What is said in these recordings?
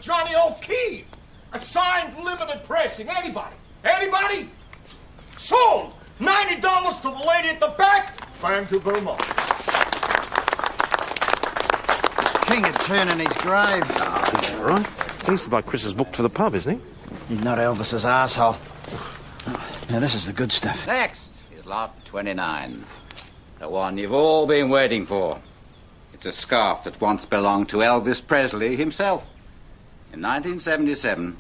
Johnny O'Keefe. A signed limited pressing. Anybody? Anybody? Sold! $90 to the lady at the back. Thank you very much. King had turned in his grave. He's all right. He used to buy Chris's book for the pub, isn't he? He's not Elvis's arsehole. Now, this is the good stuff. Next is lot 29. The one you've all been waiting for. It's a scarf that once belonged to Elvis Presley himself. In 1977,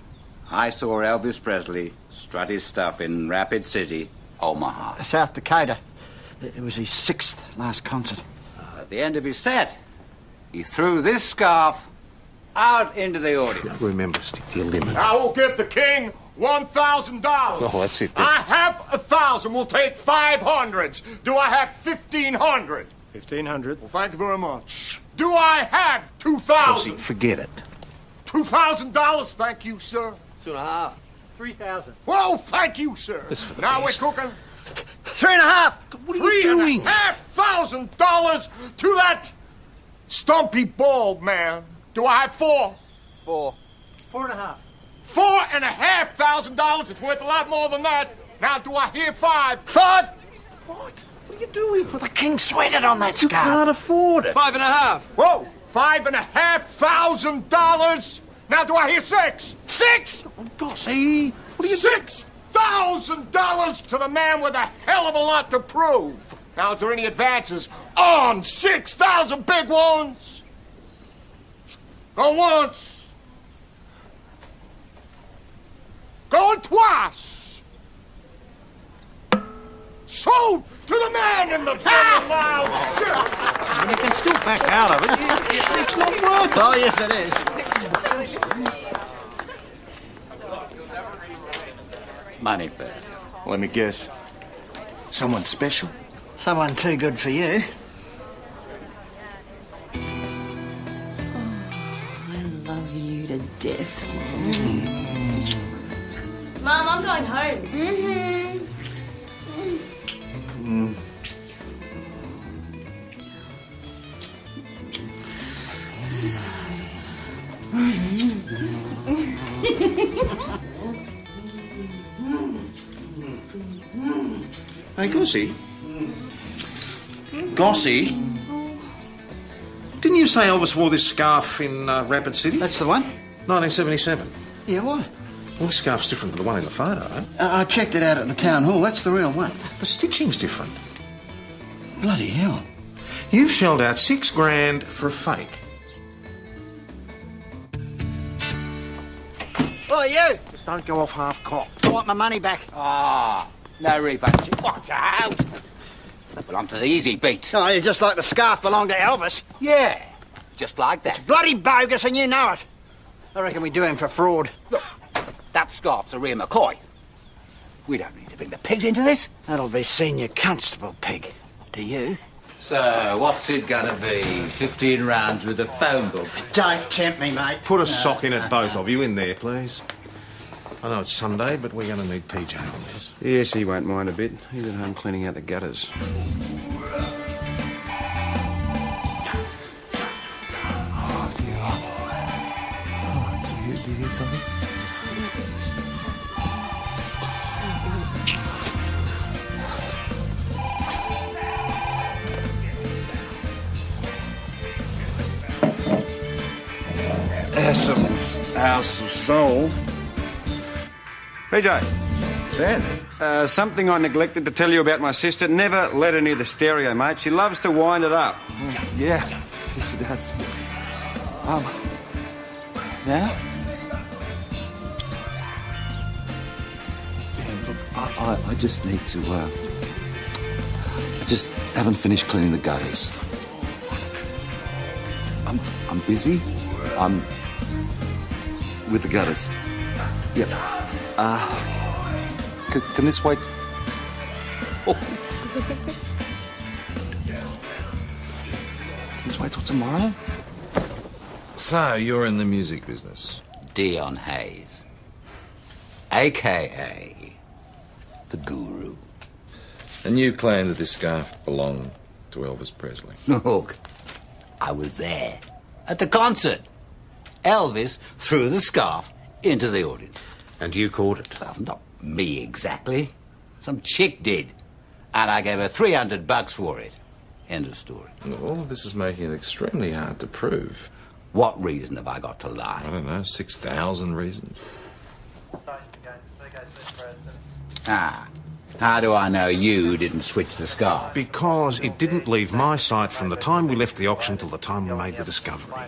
I saw Elvis Presley strut his stuff in Rapid City, Omaha. South Dakota. It was his 6th last concert. At the end of his set, he threw this scarf out into the audience. Remember, stick to your limit. I will give the king $1,000. Oh, that's it then. I have 1,000. We'll take 500s. Do I have 1,500? 1,500. Well, thank you very much. Do I have 2,000? Forget it. $2,000. Thank you, sir. 2.5. 3,000. Well, thank you, sir. Now we're cooking. 3.5. What are you doing? $3,500 to that stumpy bald man. Do I have 4? 4. 4.5. $4,500. It's worth a lot more than that. Now, do I hear 5? 5. What? What are you doing? Well, the king sweated on that You scarf. can't afford it. 5.5. Whoa! $5,500. Now, do I hear 6? 6! Oh, Gossie. What are you $6,000 to the man with a hell of a lot to prove. Now, is there any advances on 6,000 big ones? Going once. Going twice. Sold to the man in the very loud shirt. You can still back out of it. It's not worth it. Oh, yes, it is. Money first. Let me guess. Someone special? Someone too good for you. I love you to death. Mum, I'm going home. Hey, Gossie. Gossie. Didn't you say Elvis wore this scarf in Rapid City? That's the one? 1977. Yeah, why? Well, this scarf's different to the one in the photo, eh? I checked it out at the town hall. That's the real one. The stitching's different. Bloody hell. You've shelled out $6 grand for a fake. Oh, you! Just don't go off half-cocked. I want my money back. Ah, no refunds. Watch out! That belonged to the easy beat. Oh, you just like the scarf belonged to Elvis. Yeah, just like that. Bloody bogus, and you know it. I reckon we do him for fraud. Look, that scarf's a real McCoy. We don't need to bring the pigs into this. That'll be Senior Constable Pig. To you. So, what's it gonna be? 15 rounds with a phone book? Don't tempt me, mate. Put a sock in it, both of you, in there, please. I know it's Sunday, but we're going to need PJ on this. Yes, he won't mind a bit. He's at home cleaning out the gutters. Oh, dear. Oh, do you hear something? House of Soul. PJ, Ben. something I neglected to tell you about my sister. Never let her near the stereo, mate. She loves to wind it up. Yeah, she does. Now? Yeah, look, I just need to, I just haven't finished cleaning the gutters. I'm busy. I'm with the gutters. Yep. Can this wait? Oh. Can this wait till tomorrow? So, you're in the music business? Dion Hayes, a.k.a. the Guru. And you claim that this scarf belonged to Elvis Presley? Look, I was there at the concert. Elvis threw the scarf into the audience. And you caught it? Well, not me exactly. Some chick did. And I gave her $300 for it. End of story. All of this is making it extremely hard to prove. What reason have I got to lie? I don't know, 6,000 reasons. How do I know you didn't switch the scarf? Because it didn't leave my sight from the time we left the auction till the time we made the discovery.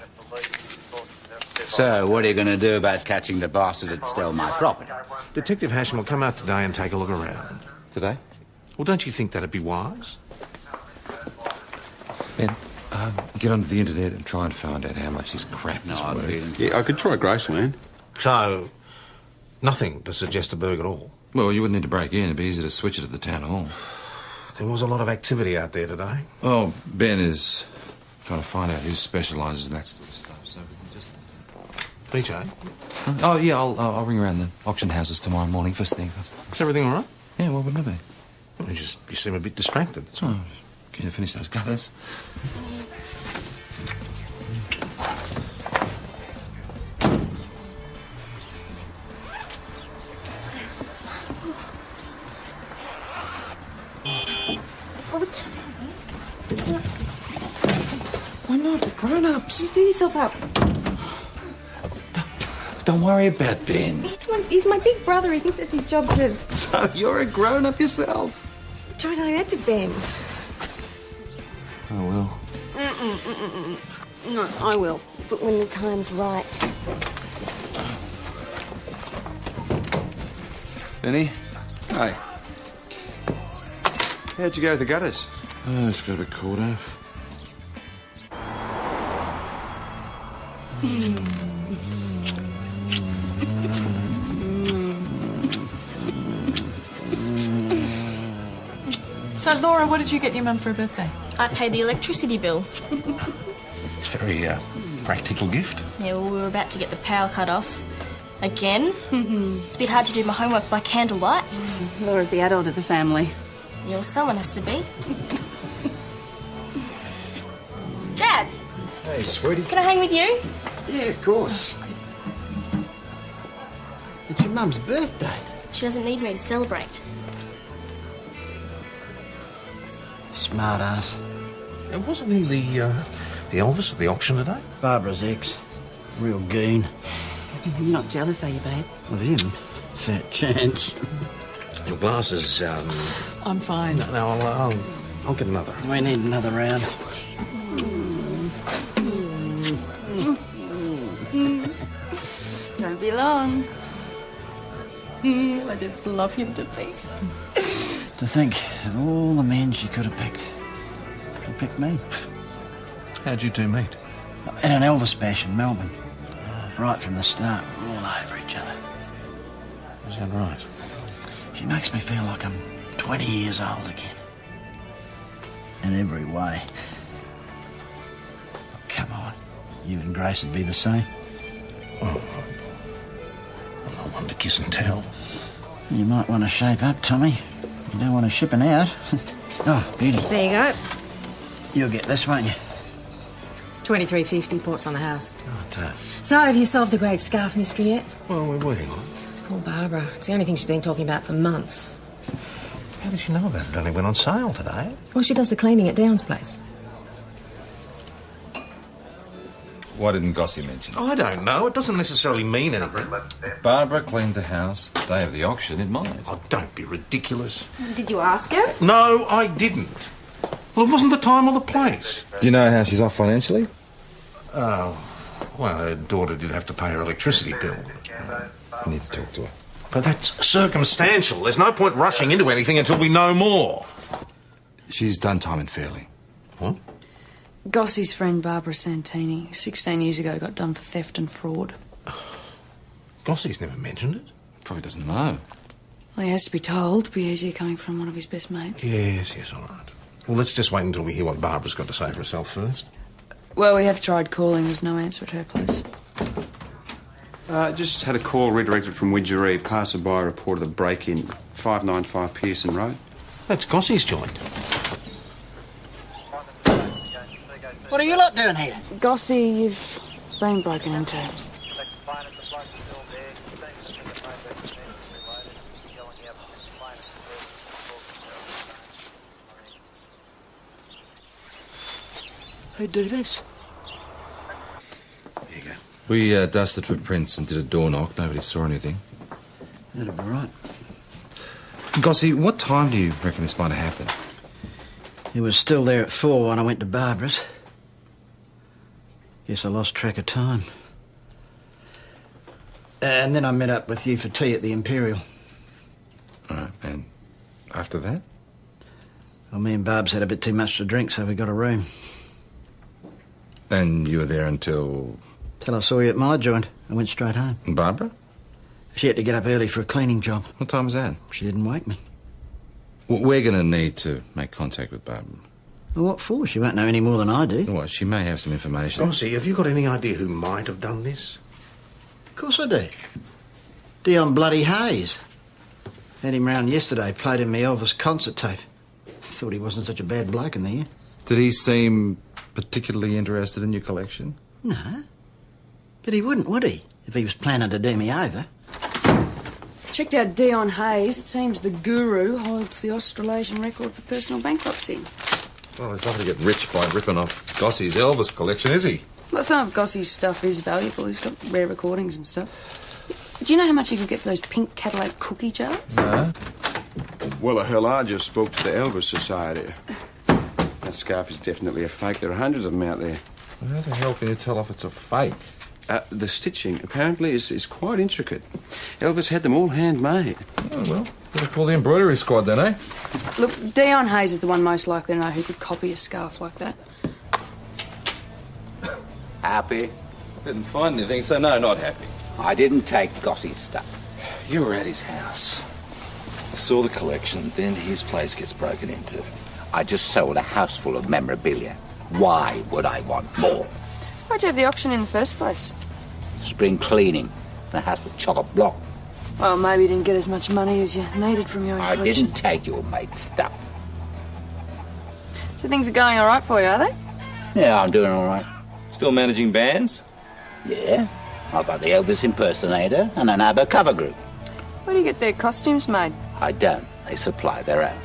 So, what are you going to do about catching the bastard that stole my property? Detective Hasham will come out today and take a look around. Today? Well, don't you think that'd be wise? Ben, get onto the internet and try and find out how much this crap is I worth. didn't. Yeah, I could try Graceland. So, nothing to suggest a burg at all. Well, you wouldn't need to break in. It'd be easy to switch it at the town hall. There was a lot of activity out there today. Oh, Ben is trying to find out who specialises in that sort of stuff, so we can just... PJ, Oh, yeah, I'll ring around the auction houses tomorrow morning, first thing. is everything all right? Yeah, well, wouldn't it be? Well, you seem a bit distracted, that's all. Oh, can you finish those gutters? Why not? Grown-ups. Just do yourself up. Don't worry about Ben. He's my big brother. He thinks it's his job to... So you're a grown-up yourself. Try to that to Ben. Oh, well. No, I will. But when the time's right. Benny? Hey. How'd you go with the gutters? Oh, it's got a bit caught up. So, Laura, what did you get your mum for her birthday? I paid the electricity bill. It's a very practical gift. Yeah, well, we were about to get the power cut off. Again. It's a bit hard to do my homework by candlelight. Laura's the adult of the family. Yeah, well, someone has to be. Dad, Hey, sweetie. can I hang with you? Yeah, of course. It's your mum's birthday. She doesn't need me to celebrate. Smart ass. Wasn't he the Elvis at the auction today? Barbara's ex. Real goon. You're not jealous, are you, babe? Of him? Fat chance. Your glasses, I'm fine. No, I'll get another. We need another round. Don't be long. I just love him to pieces. To think of all the men she could have picked. She picked me. How'd you two meet? At an Elvis bash in Melbourne. Right from the start, we're all over each other. Is that right? She makes me feel like I'm 20 years old again. In every way. Oh, come on. You and Grace would be the same. Oh, I'm not one to kiss and tell. You might want to shape up, Tommy. You don't want to shipping out. Oh, beauty. There you go. You'll get this, won't you? 2350 ports on the house. Oh, Dad. So, have you solved the great scarf mystery yet? Well, we're working on it. Poor Barbara. It's the only thing she's been talking about for months. How did she know about it? It only went on sale today. Well, she does the cleaning at Down's place. Why didn't Gossie mention it? I don't know. It doesn't necessarily mean anything. Barbara cleaned the house the day of the auction in mine. Oh, don't be ridiculous. Did you ask her? No, I didn't. Well, it wasn't the time or the place. Do you know how she's off financially? Oh, well, her daughter did have to pay her electricity bill. I need to talk to her. But that's circumstantial. There's no point rushing into anything until we know more. She's done time in Fairley. What? Gossie's friend Barbara Santini, 16 years ago, got done for theft and fraud. Gossie's never mentioned it. Probably doesn't know. Well, he has to be told. Be easier coming from one of his best mates. Yes, all right. Well, let's just wait until we hear what Barbara's got to say for herself first. Well, we have tried calling. There's no answer at her place. Just had a call redirected from Widgeree. Passer-by reported a break-in, 595 Pearson Road. That's Gossie's joint. What are you lot doing here? Gossie, you've been broken into. Who'd do this? Here you go. We dusted for prints and did a door knock. Nobody saw anything. That'll be right. Gossie, what time do you reckon this might have happened? He was still there at 4 when I went to Barbara's. Guess I lost track of time. And then I met up with you for tea at the Imperial. All right, and after that? Well, me and Barb's had a bit too much to drink, so we got a room. And you were there until... Till I saw you at my joint. I went straight home. And Barbara? She had to get up early for a cleaning job. What time was that? She didn't wake me. Well, we're going to need to make contact with Barbara. Well, what for? She won't know any more than I do. Well, she may have some information. Gossie, have you got any idea who might have done this? Of course I do. Dion bloody Hayes. Had him round yesterday, played him my Elvis concert tape. Thought he wasn't such a bad bloke in the end. Did he seem particularly interested in your collection? No. But he wouldn't, would he? If he was planning to do me over. Checked out Dion Hayes. It seems the guru holds the Australasian record for personal bankruptcy. Well, he's not going to get rich by ripping off Gossie's Elvis collection, is he? Well, some of Gossie's stuff is valuable. He's got rare recordings and stuff. Do you know how much you could get for those pink Cadillac cookie jars? No. Well, hell, I just spoke to the Elvis Society. That scarf is definitely a fake. There are hundreds of them out there. Well, how the hell can you tell if it's a fake? The stitching, apparently, is quite intricate. Elvis had them all handmade. Oh, well, better call the embroidery squad then, eh? Look, Dion Hayes is the one most likely to know who could copy a scarf like that. Happy? Didn't find anything, so no, not happy. I didn't take Gossie's stuff. You were at his house. Saw the collection, then his place gets broken into. I just sold a house full of memorabilia. Why would I want more? Why'd you have the auction in the first place? Spring cleaning. The house was chock-a-block. Well, maybe you didn't get as much money as you needed from your own I collection. didn't take your mate's stuff. So things are going all right for you, are they? Yeah, I'm doing all right. Still managing bands? Yeah. I've got the Elvis impersonator and an ABBA cover group. Where do you get their costumes made? I don't. They supply their own.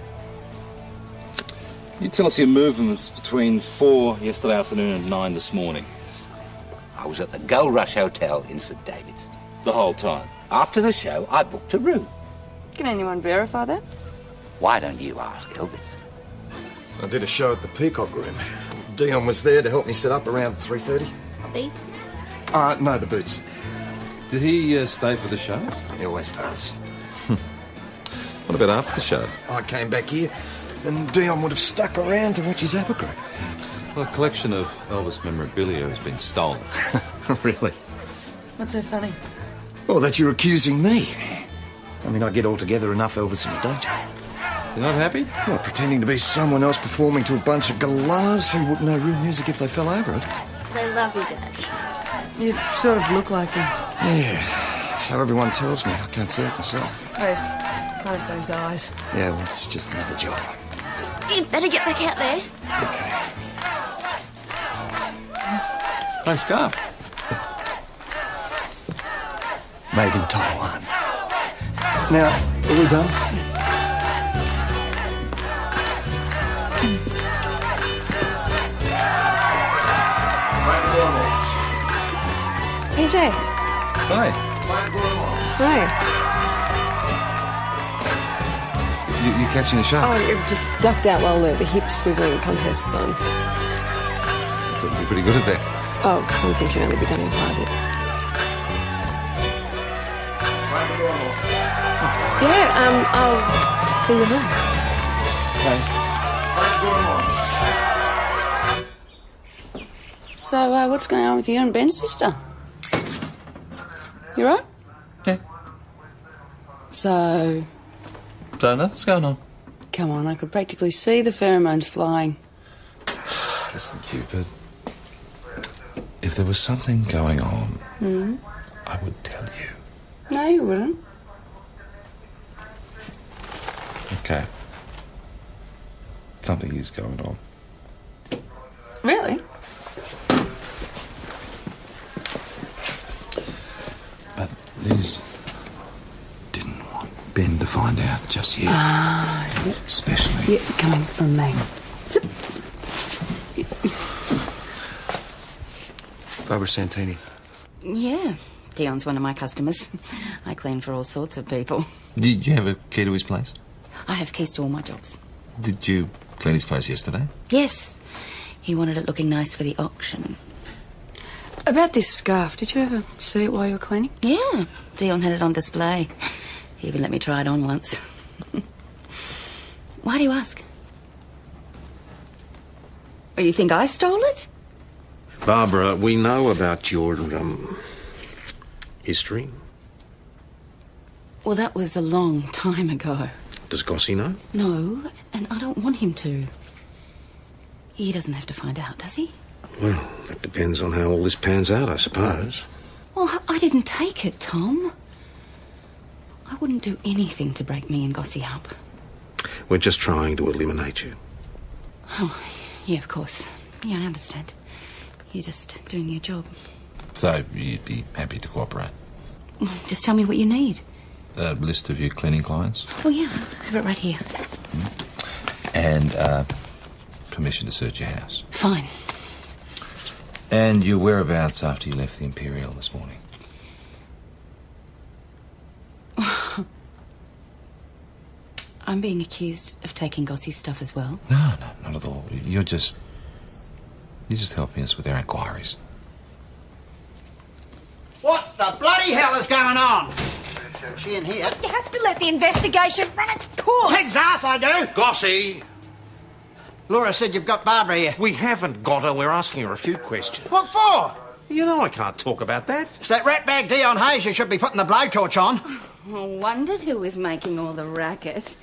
You tell us your movements between 4 yesterday afternoon and 9 this morning. I was at the Gold Rush Hotel in St David's. The whole time. After the show, I booked a room. Can anyone verify that? Why don't you ask Elvis? I did a show at the Peacock Room. Dion was there to help me set up around 3:30. These? No, the boots. Did he stay for the show? He always does. What about after the show? I came back here, and Dion would have stuck around to watch his ABBA group. Well, a collection of Elvis memorabilia has been stolen. Really? What's so funny? Well, that you're accusing me. I mean, I get altogether enough Elvis in the day, Jane. You're not happy? Well, pretending to be someone else performing to a bunch of galahs who wouldn't know real music if they fell over it. They love you, Dad. You sort of look like him. Yeah, so everyone tells me. I can't see it myself. Hey, like those eyes. Yeah, well, it's just another job. You'd better get back out there. Nice scarf. Made in Taiwan. Now, are we done? PJ. Hi. Hi. You catching the show? Oh, it just ducked out while the hip swiveling contest's on. I thought you'd be pretty good at that. Oh, some things should only be done in private. Yeah, I'll see you home. So, what's going on with you and Ben's sister? You right? Yeah. So, Nothing's going on. come on, I could practically see the pheromones flying. Listen, Cupid. If there was something going on, I would tell you. No, you wouldn't. Okay. Something is going on. Really? But Liz didn't want Ben to find out just yet. Ah, Especially... yeah, coming from me. Zip. Barbara Santini. Yeah, Dion's one of my customers. I clean for all sorts of people. Did you have a key to his place? I have keys to all my jobs. Did you clean his place yesterday? Yes. He wanted it looking nice for the auction. About this scarf, did you ever see it while you were cleaning? Yeah, Dion had it on display. He even let me try it on once. Why do you ask? Oh, you think I stole it? Barbara, we know about your, history. Well, that was a long time ago. Does Gossie know? No, and I don't want him to. He doesn't have to find out, does he? Well, that depends on how all this pans out, I suppose. Well, I didn't take it, Tom. I wouldn't do anything to break me and Gossie up. We're just trying to eliminate you. Oh, yeah, of course. Yeah, I understand. You're just doing your job. So you'd be happy to cooperate? Just tell me what you need. A list of your cleaning clients? Oh, yeah, I have it right here. And permission to search your house? Fine. And your whereabouts after you left the Imperial this morning? I'm being accused of taking Gossie's stuff as well. No, not at all. You're just helping us with our inquiries. What the bloody hell is going on? Is she in here? You have to let the investigation run its course. Pig's ass, I do. Gossie! Laura said you've got Barbara here. We haven't got her. We're asking her a few questions. What for? You know I can't talk about that. It's that ratbag Dion Hayes you should be putting the blowtorch on. I wondered who was making all the racket.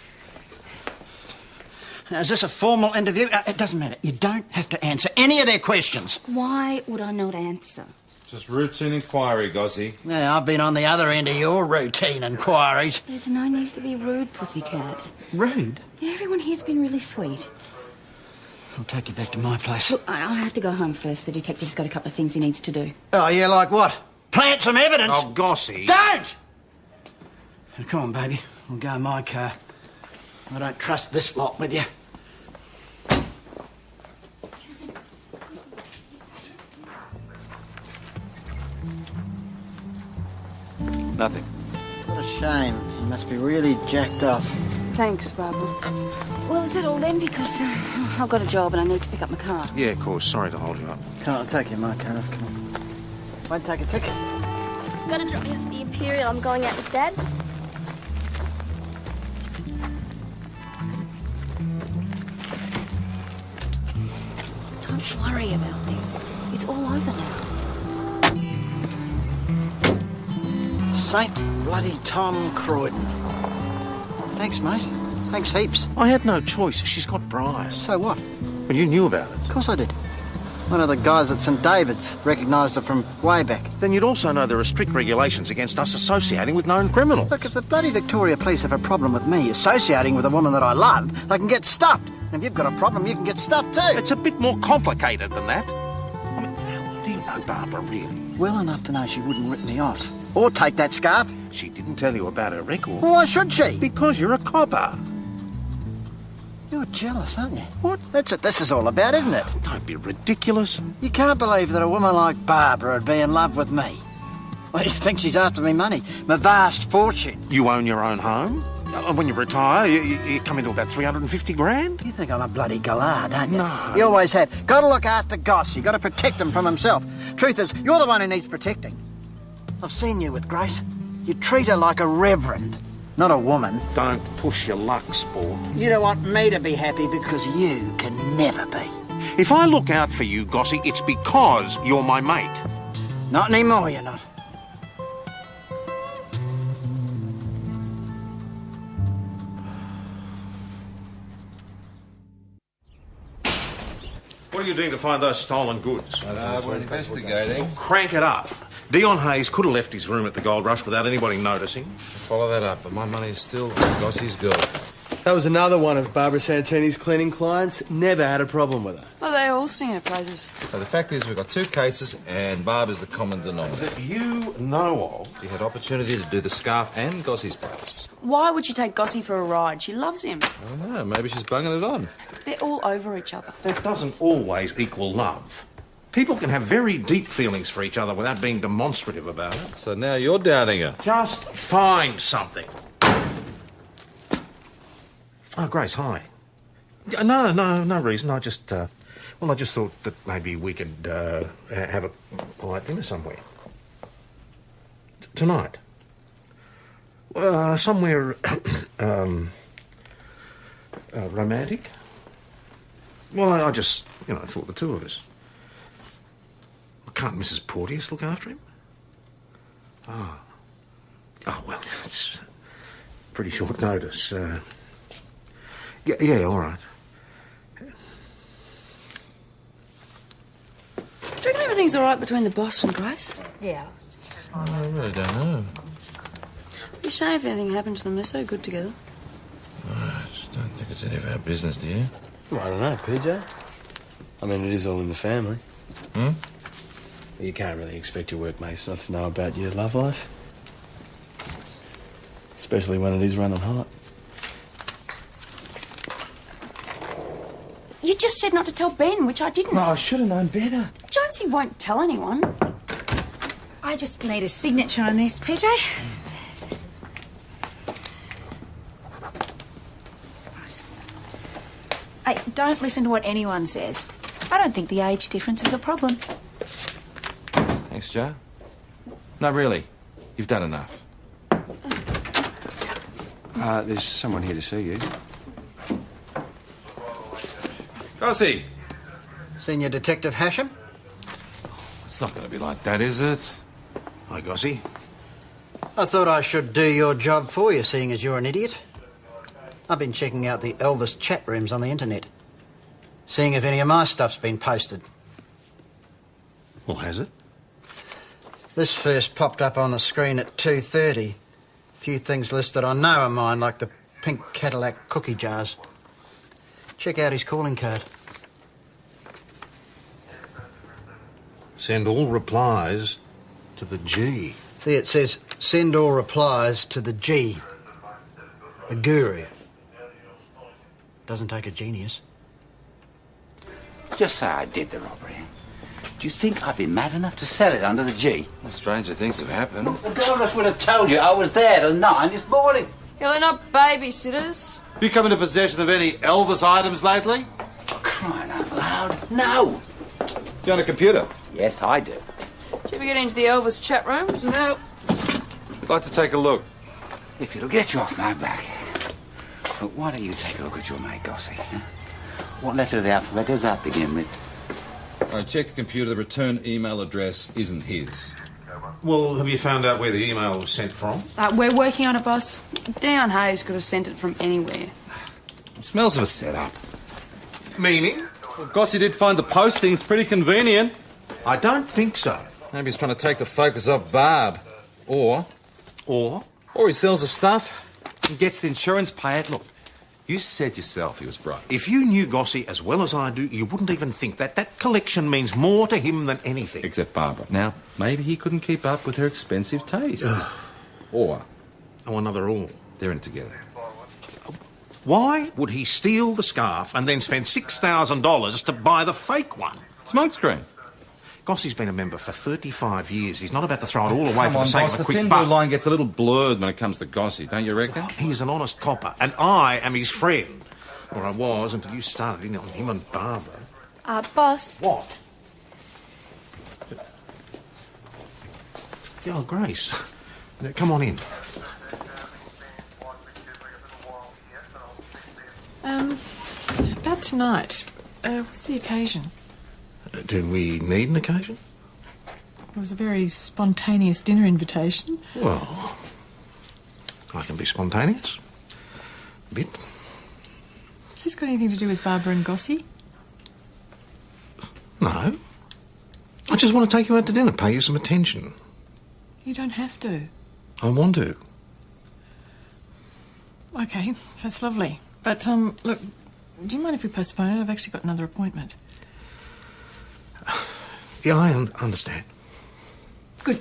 Now, is this a formal interview? It doesn't matter. You don't have to answer any of their questions. Why would I not answer? Just routine inquiry, Gossie. Yeah, I've been on the other end of your routine inquiries. There's no need to be rude, pussycat. Rude? Yeah, everyone here's been really sweet. I'll take you back to my place. Look, I'll have to go home first. The detective's got a couple of things he needs to do. Oh, yeah, like what? Plant some evidence? Oh, Gossie. Don't! Now, come on, baby. We'll go in my car. I don't trust this lot with you. Nothing. What a shame. You must be really jacked off. Thanks, Barbara. Well, is that all then? Because I've got a job and I need to pick up my car. Yeah, of course. Sorry to hold you up. Come on, I'll take you in my car. Come on. Won't take a ticket. Gotta drop me off at the Imperial. I'm going out with Dad. Don't worry about this. It's all over now. Saint bloody Tom Croydon. Thanks, mate. Thanks heaps. I had no choice. She's got Bryce. So what? Well, you knew about it. Of course I did. One of the guys at St David's recognised her from way back. Then you'd also know there are strict regulations against us associating with known criminals. Look, if the bloody Victoria Police have a problem with me associating with a woman that I love, they can get stuffed. And if you've got a problem, you can get stuffed too. It's a bit more complicated than that. I mean, how well do you know Barbara, really? Well enough to know she wouldn't rip me off. Or take that scarf. She didn't tell you about her record. Well, why should she? Because you're a copper. You're jealous, aren't you? What? That's what this is all about, isn't it? Don't be ridiculous. You can't believe that a woman like Barbara would be in love with me. Why do you think she's after me money? My vast fortune. You own your own home. When you retire, you come into about 350 grand. You think I'm a bloody galard, don't you? No. You always have. Got to look after Goss. You got to protect him from himself. Truth is, you're the one who needs protecting. I've seen you with Grace. You treat her like a reverend, not a woman. Don't push your luck, sport. You don't want me to be happy because you can never be. If I look out for you, Gossie, it's because you're my mate. Not anymore, you're not. What are you doing to find those stolen goods? We're investigating. Crank it up. Dion Hayes could have left his room at the Gold Rush without anybody noticing. Follow that up, but my money is still on Gossie's girlfriend. That was another one of Barbara Santini's cleaning clients. Never had a problem with her. Well, they all sing her praises. So the fact is, we've got two cases, and Barbara's the common denominator. That you know of. She had opportunity to do the scarf and Gossie's place. Why would she take Gossie for a ride? She loves him. I don't know, maybe she's bunging it on. They're all over each other. That doesn't always equal love. People can have very deep feelings for each other without being demonstrative about it. So now you're doubting her. Just find something. Oh, Grace, hi. No reason. I just thought that maybe we could have a quiet dinner somewhere. Tonight. Somewhere romantic. Well, I just, thought the two of us. Can't Mrs. Porteous look after him? Oh, well, it's pretty short notice. Yeah, all right. Do you reckon everything's all right between the boss and Grace? Yeah. I really don't know. You say if anything happened to them, they're so good together. I just don't think it's any of our business, do you? Well, I don't know, PJ. I mean, it is all in the family. Hmm? You can't really expect your workmates not to know about your love life. Especially when it is running hot. You just said not to tell Ben, which I didn't. No, I should have known better. Jonesy won't tell anyone. I just need a signature on this, PJ. Right. Hey, don't listen to what anyone says. I don't think the age difference is a problem. Thanks, Joe. No, really. You've done enough. There's someone here to see you. Gossie! Senior Detective Hasham? It's not going to be like that, is it? Hi, Gossie. I thought I should do your job for you, seeing as you're an idiot. I've been checking out the Elvis chat rooms on the internet, seeing if any of my stuff's been posted. Well, has it? This first popped up on the screen at 2:30. A few things listed I know are mine, like the pink Cadillac cookie jars. Check out his calling card. Send all replies to the G. See, it says, send all replies to the G. The guru. Doesn't take a genius. Just say I did the robbery. Do you think I'd be mad enough to sell it under the G? Well, stranger things have happened. The governess would have told you I was there till 9 this morning. Yeah, they're not babysitters. You come into possession of any Elvis items lately? For crying out loud, no. You on a computer? Yes, I do. Did you ever get into the Elvis chat rooms? No. I'd like to take a look. If it'll get you off my back. But why don't you take a look at your mate, Gossie? Huh? What letter of the alphabet does that begin with? I checked the computer. The return email address isn't his. Well, have you found out where the email was sent from? We're working on it, boss. Dion Hayes could have sent it from anywhere. It smells of a setup. Meaning? Well, Gossie did find the postings pretty convenient. I don't think so. Maybe he's trying to take the focus off Barb. Or he sells the stuff and gets the insurance payout. Look, you said yourself he was bright. If you knew Gossie as well as I do, you wouldn't even think that. That collection means more to him than anything. Except Barbara. Now, maybe he couldn't keep up with her expensive tastes. Or... Oh, another all. They're in it together. Why would he steal the scarf and then spend $6,000 to buy the fake one? Smokescreen. Gossie's been a member for 35 years. He's not about to throw it all away Come for on, the sake boss, of a the quick thin buck. blue line gets a little blurred when it comes to Gossie, don't you reckon? Well, he's an honest copper, and I am his friend. Or I was until you started in on him and Barbara. Boss. What? Oh, Grace. Come on in. About tonight. What's the occasion? Do we need an occasion? It was a very spontaneous dinner invitation. Well, I can be spontaneous. A bit. Has this got anything to do with Barbara and Gossie? No. I just want to take you out to dinner, pay you some attention. You don't have to. I want to. Okay, that's lovely. But, look, do you mind if we postpone it? I've actually got another appointment. Yeah, I understand. Good.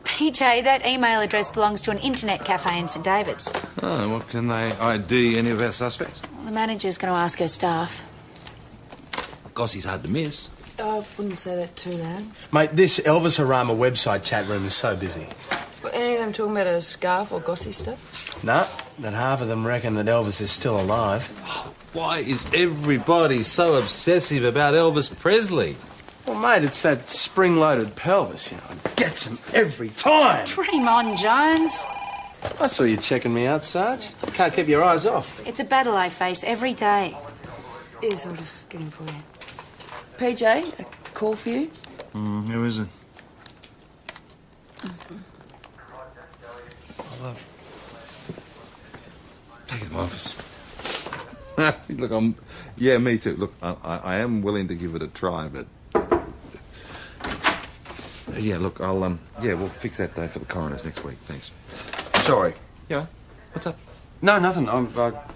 PJ, that email address belongs to an internet cafe in St David's. Oh, what can they ID any of our suspects? The manager's going to ask her staff. Gossie's hard to miss. I wouldn't say that too loud. Mate, this Elvis Arama website chat room is so busy. Were any of them talking about a scarf or Gossie stuff? Nah, that half of them reckon that Elvis is still alive. Why is everybody so obsessive about Elvis Presley? Well, mate, it's that spring-loaded pelvis, you know. It gets him every time. Dream on, Jones. I saw you checking me out, Sarge. Can't keep your eyes off. It's a battle I face every day. Yes, I'll just get him for you. PJ, a call for you? Who is it? Take it to my office. Look, yeah, me too. Look, I am willing to give it a try, but... yeah, look, yeah, we'll fix that day for the coroners next week. Thanks. Sorry. Yeah? What's up? No, nothing. I'm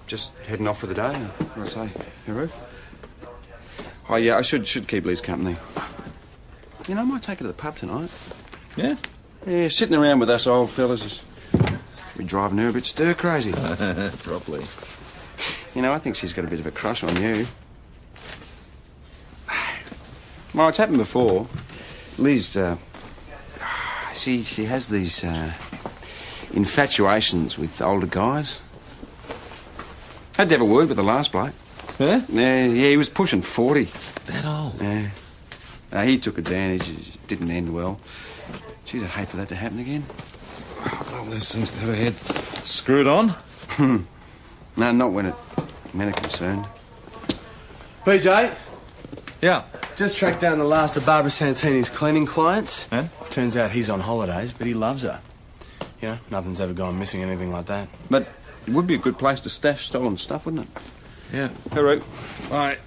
just heading off for the day. What do I say? Hey, Ruth? Oh, yeah, I should keep Lee's company. You know, I might take her to the pub tonight. Yeah? Yeah, sitting around with us old fellas is... be driving her a bit stir-crazy. Probably. You know, I think she's got a bit of a crush on you. Well, it's happened before. Liz, she has these, infatuations with older guys. Had to have a word with the last bloke. Yeah? Yeah, he was pushing 40. That old? Yeah. He took advantage. It didn't end well. Geez, I'd hate for that to happen again. Well, there seems to have her head screwed on. No, not when men are concerned. PJ? Yeah? Just tracked down the last of Barbara Santini's cleaning clients. And? Turns out he's on holidays, but he loves her. You know, nothing's ever gone missing, anything like that. But it would be a good place to stash stolen stuff, wouldn't it? Yeah. All right. Bye.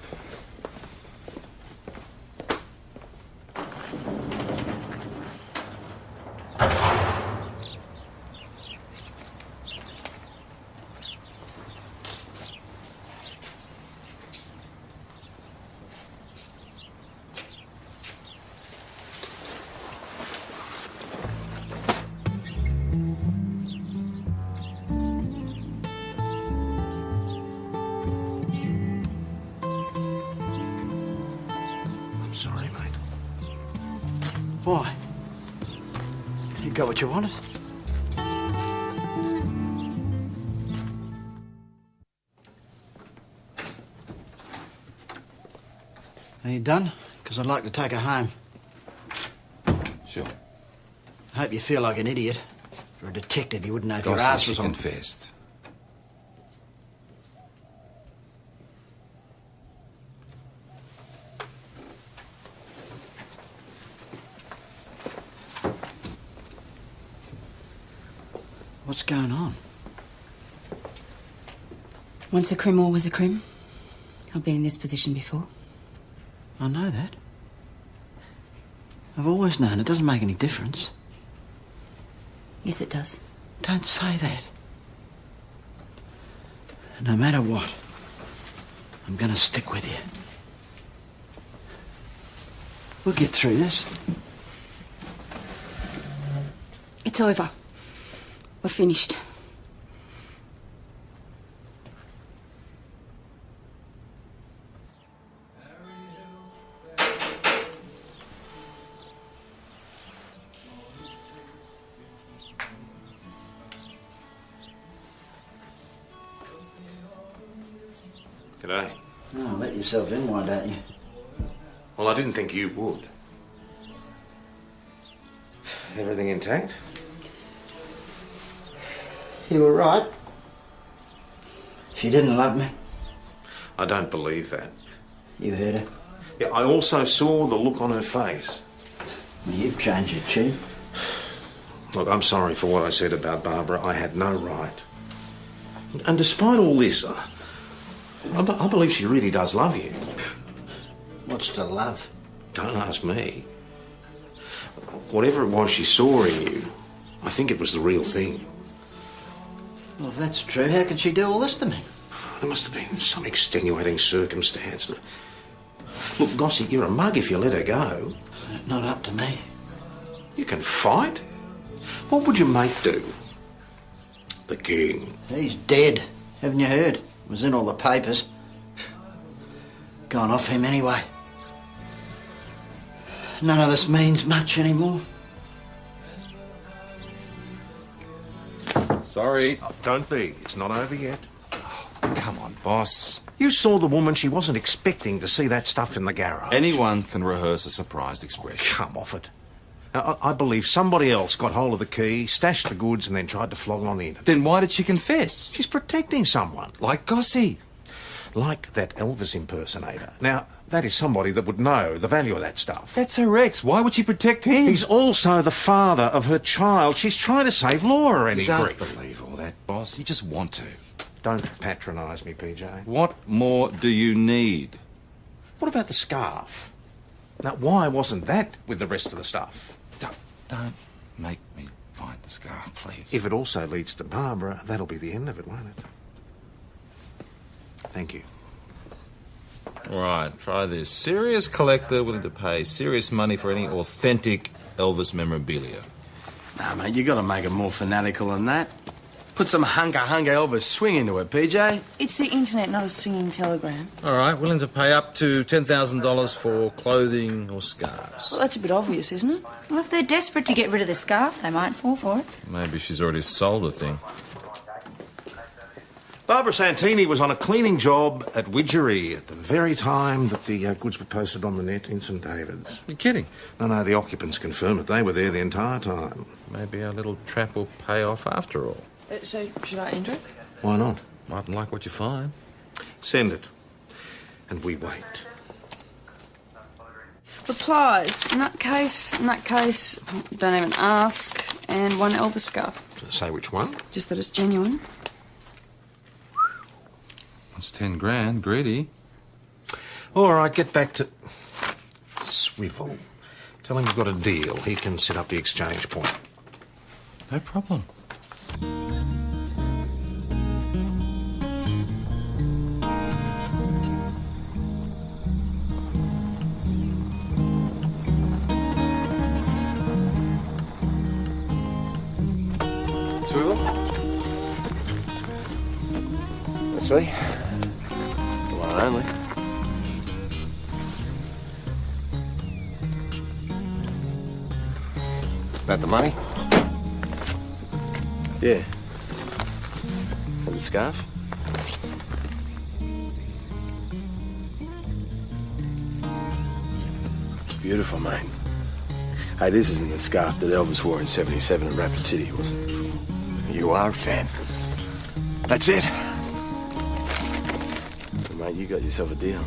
Sorry, mate. Why? You got what you wanted? Are you done? Because I'd like to take her home. Sure. I hope you feel like an idiot. For a detective, you wouldn't know if your Gossie, ass she was on... confessed. What's going on? Once a crim, always a crim. I've been in this position before. I know that. I've always known it doesn't make any difference. Yes, it does. Don't say that. No matter what, I'm going to stick with you. We'll get through this. It's over. We're finished. G'day. Oh, let yourself in, why don't you? Well, I didn't think you would. Everything intact? You were right. She didn't love me. I don't believe that. You heard her. Yeah, I also saw the look on her face. Well, you've changed your tune. Look, I'm sorry for what I said about Barbara. I had no right. And despite all this, I believe she really does love you. What's to love? Don't ask me. Whatever it was she saw in you, I think it was the real thing. Well, if that's true, how could she do all this to me? There must have been some extenuating circumstance. Look, Gossie, you're a mug if you let her go. Not up to me. You can fight? What would your mate do? The king. He's dead. Haven't you heard? Was in all the papers. Gone off him anyway. None of this means much anymore. Sorry. Oh, don't be. It's not over yet. Come on, boss. You saw the woman. She wasn't expecting to see that stuff in the garage. Anyone can rehearse a surprised expression. Come off it. Now, I believe somebody else got hold of the key, stashed the goods, and then tried to flog on the internet. Then why did she confess? She's protecting someone. Like Gossie. Like that Elvis impersonator. Now, that is somebody that would know the value of that stuff. That's her ex. Why would she protect him? He's also the father of her child. She's trying to save Laura any You don't grief. believe all that, boss. You just want to. Don't patronise me, PJ. What more do you need? What about the scarf? Now, why wasn't that with the rest of the stuff? Don't make me find the scarf, please. If it also leads to Barbara, that'll be the end of it, won't it? Thank you. All right, try this. Serious collector willing to pay serious money for any authentic Elvis memorabilia. Nah, mate, you got to make it more fanatical than that. Put some hunka Elvis swing into it, PJ. It's the internet, not a singing telegram. All right, willing to pay up to $10,000 for clothing or scarves. Well, that's a bit obvious, isn't it? Well, if they're desperate to get rid of the scarf, they might fall for it. Maybe she's already sold the thing. Barbara Santini was on a cleaning job at Widgery at the very time that the goods were posted on the net in St David's. You're kidding? No, the occupants confirm it. They were there the entire time. Maybe our little trap will pay off after all. So, should I enter it? Why not? Mightn't like what you find. Send it. And we wait. Replies. Nutcase, don't even ask, and one Elvis scarf. Say which one? Just that it's genuine. It's 10 grand, greedy. All right, get back to Swivel. Tell him you've got a deal. He can set up the exchange point. No problem. Swivel? Let's see. One only. That the money? Yeah. And the scarf? Beautiful, mate. Hey, this isn't the scarf that Elvis wore in '77 at Rapid City, was it? You are a fan. That's it. Well, mate, you got yourself a deal.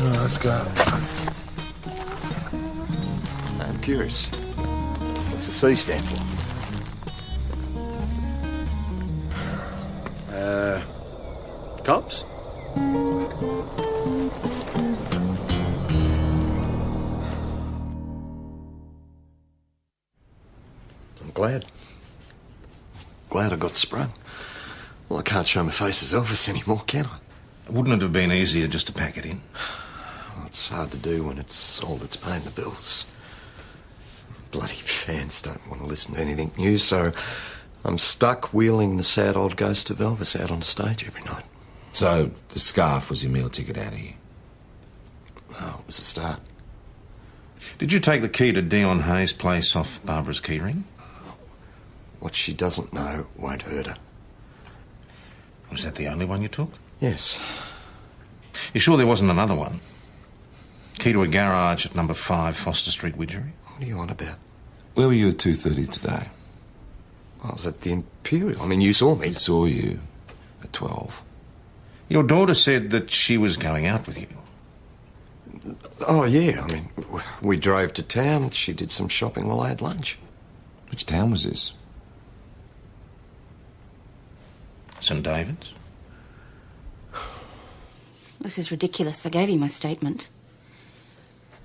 All right, let's go. I'm curious. What's the C stand for? Cops? I'm glad. Glad I got sprung. Well, I can't show my face as Elvis anymore, can I? Wouldn't it have been easier just to pack it in? Well, it's hard to do when it's all that's paying the bills. Bloody fans don't want to listen to anything new, so I'm stuck wheeling the sad old ghost of Elvis out on stage every night. So, the scarf was your meal ticket out of here? Oh, it was a start. Did you take the key to Dion Hayes' place off Barbara's keyring? What she doesn't know won't hurt her. Was that the only one you took? Yes. You sure there wasn't another one? Key to a garage at number 5 Foster Street, Widgery? What are you on about? Where were you at 2:30 today? I was at the Imperial. I mean, you saw me. I saw you at 12. Your daughter said that she was going out with you. Oh, yeah. I mean, we drove to town. She did some shopping while I had lunch. Which town was this? St David's? This is ridiculous. I gave you my statement.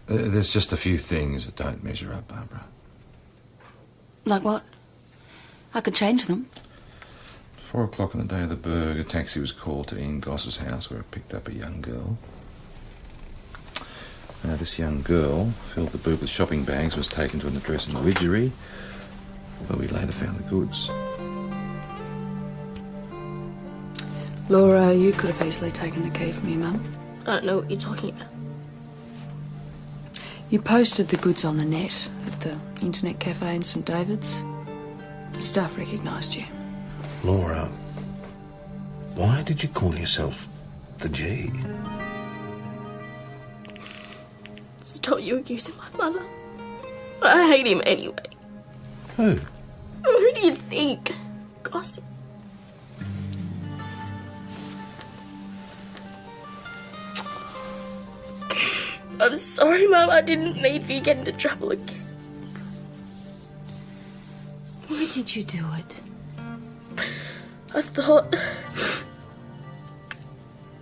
There's just a few things that don't measure up, Barbara. Like what? I could change them. 4 o'clock on the day of the burg, a taxi was called to Ian Goss's house where it picked up a young girl. Now, this young girl filled the boot with shopping bags, was taken to an address in Widgery, where we later found the goods. Laura, you could have easily taken the key from your mum. I don't know what you're talking about. You posted the goods on the net at the internet cafe in St David's. Staff recognised you. Laura, why did you call yourself the G? Stop you accusing my mother. I hate him anyway. Who? Who do you think? Gossip. I'm sorry, Mum. I didn't mean for you to get into trouble again. Why did you do it? I thought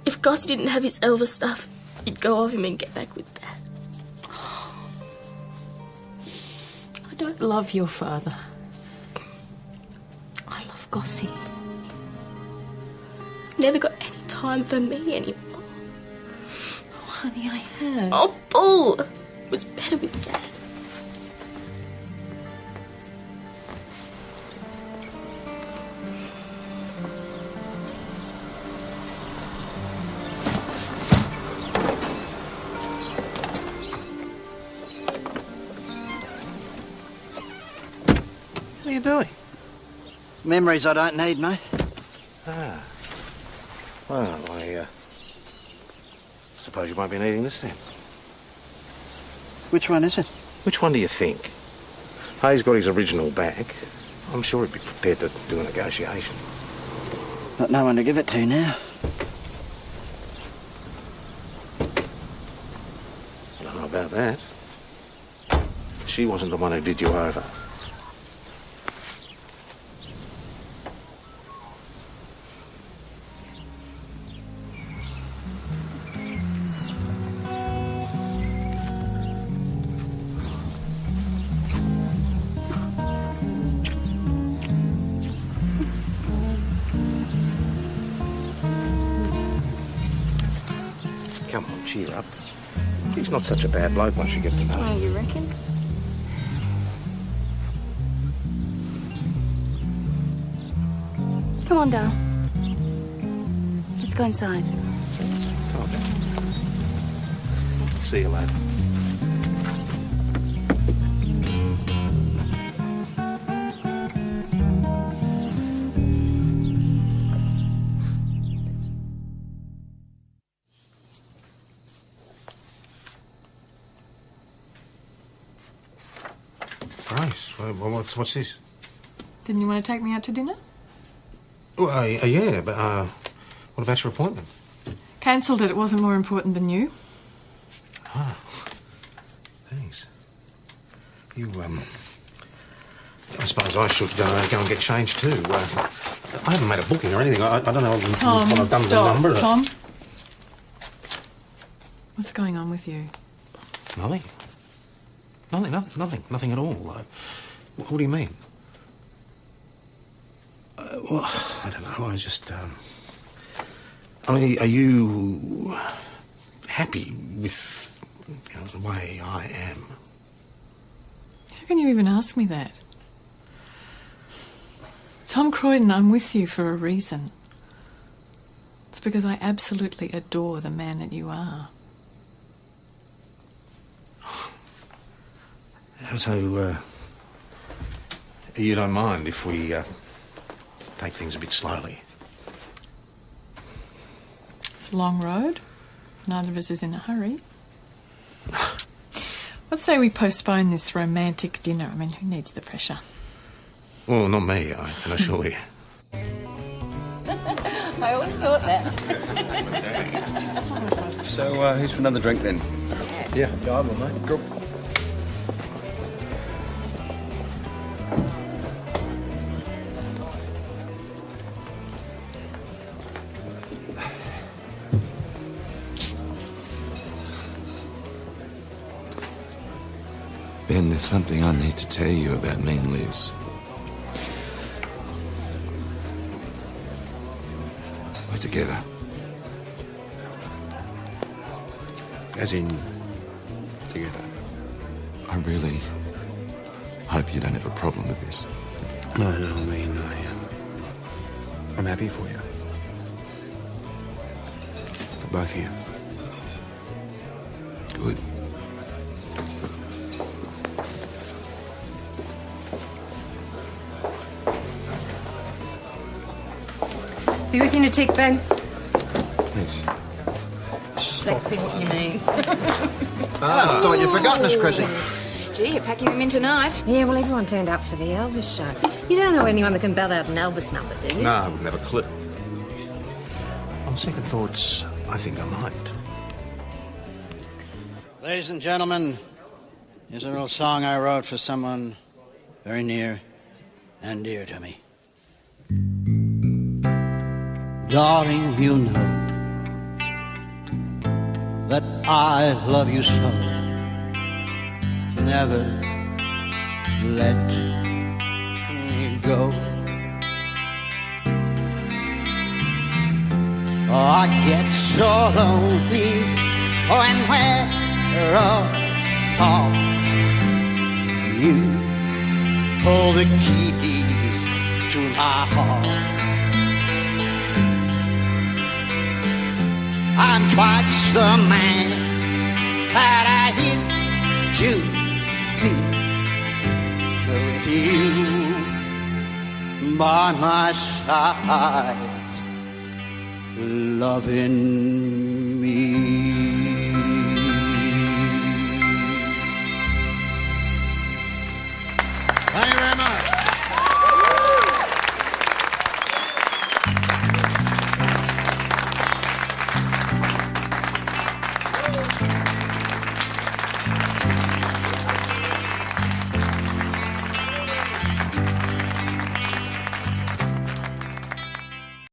if Goss didn't have his Elvis stuff, he'd go off him and get back with Dad. I don't love your father. I love Gossie. I've never got any time for me anymore. Oh, honey, I have. Oh, Bull was better with Dad. What are you doing? Memories I don't need, mate. Ah. Well, I suppose you might be needing this then. Which one is it? Which one do you think? Hayes got his original back. I'm sure he'd be prepared to do a negotiation. Got no one to give it to now. I don't know about that. She wasn't the one who did you over. Come on, cheer up. He's not such a bad bloke once you get to know him. Oh, you reckon? Come on, Dal. Let's go inside. Okay. See you later. Grace, what's this? Didn't you want to take me out to dinner? Well, yeah, but what about your appointment? Cancelled it. It wasn't more important than you. Ah, thanks. You, I suppose I should go and get changed too. I haven't made a booking or anything. I don't know Tom, what I've done stop. with the number. Tom, what's going on with you? Nothing. Nothing at all. What do you mean? Well, I don't know. I just, I mean, are you happy with the way I am? How can you even ask me that? Tom Croydon, I'm with you for a reason. It's because I absolutely adore the man that you are. So, you don't mind if we take things a bit slowly? It's a long road. Neither of us is in a hurry. Let's say we postpone this romantic dinner. I mean, who needs the pressure? Well, not me, I can assure you. I always thought that. So, who's for another drink then? Yeah, I will, mate. Cool. Ben, there's something I need to tell you about me and Liz. We're together. As in, together? I really hope you don't have a problem with this. No, I mean, I'm happy for you. Both of you. Good. Be with you in a tick, Ben. Thanks. Exactly what you mean. I thought you'd forgotten us, Chrissy. Gee, you're packing them in tonight. Yeah, well, everyone turned up for the Elvis show. You don't know anyone that can belt out an Elvis number, do you? No, I wouldn't have a clue. On second thoughts, I think I might. Ladies and gentlemen, here's a little song I wrote for someone very near and dear to me. Darling, you know that I love you so. Never let me go. Oh, I get so lonely when we're apart. You hold the keys to my heart. I'm twice the man that I used to be. With you by my side, loving me.